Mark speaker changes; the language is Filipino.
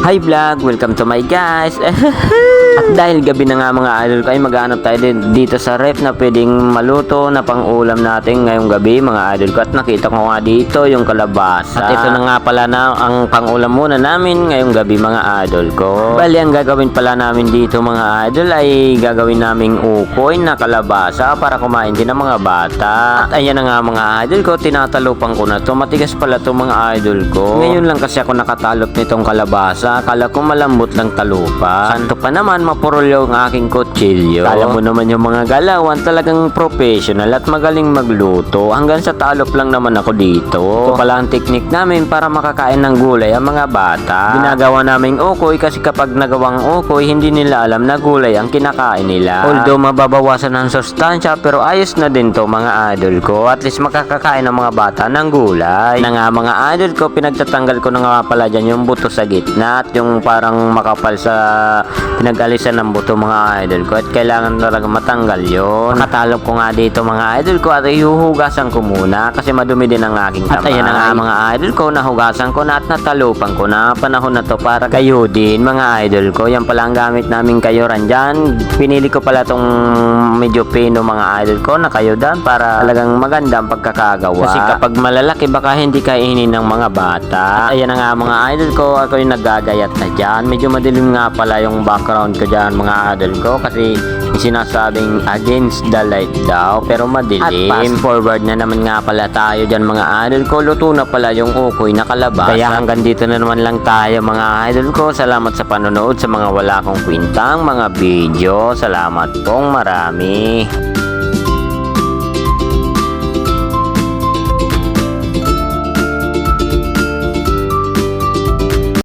Speaker 1: Hi vlog! Welcome to my guys! At dahil gabi na nga mga idol ko ay maghanap tayo dito sa ref na pwedeng maluto na pang ulam natin ngayong gabi mga idol ko. At nakita ko nga dito yung kalabasa. At ito na nga pala na ang pang ulam muna namin ngayong gabi mga idol ko. Bali ang gagawin pala namin dito mga idol ay gagawin naming ukoy na kalabasa para kumain din ng mga bata. At ayan na nga mga idol ko, tinatalupan ko na to. Matigas pala to mga idol ko. Ngayon lang kasi ako nakatalop nitong kalabasa. Akala ko malambot lang talupa. Santo pa naman mapurol yung aking kutsilyo. Kala mo naman yung mga galawan talagang professional at magaling magluto. Hanggang sa talop lang naman ako dito. Ito pala ang technique namin para makakain ng gulay ang mga bata. Ginagawa naming ukoy kasi kapag nagawang ukoy hindi nila alam na gulay ang kinakain nila. Although mababawasan ng sustansya pero ayos na din to mga idol ko. At least makakakain ng mga bata ng gulay. Na nga mga idol ko, pinagtatanggal ko na nga pala dyan yung buto sa gitna at yung parang makapal sa pinag-alisan ng buto mga idol ko. At kailangan talaga matanggal yun. Nakatalop ko nga dito mga idol ko at ihuhugasan ko muna kasi madumi din ang aking kamay. At ayan na nga mga idol ko, nahugasan ko na at natalupan ko na. Panahon na to para kayo din mga idol ko. Yan pala ang gamit namin kayuran dyan. Pinili ko pala tong medyo pino mga idol ko na kayudan para talagang maganda ang pagkakagawa. Kasi kapag malalaki baka hindi kainin ng mga bata. At ayan na nga mga idol ko, ako yung naggagayat na dyan. Medyo madilim nga pala yung background ko dyan mga idol ko kasi sinasabing against the light daw pero madilim. At fast forward na naman nga pala tayo dyan mga idol ko. Luto na pala yung ukoy na kalabasa. Kaya hanggang dito na naman lang tayo mga idol ko. Salamat sa panonood sa mga wala kong kwintang mga video. Salamat pong marami.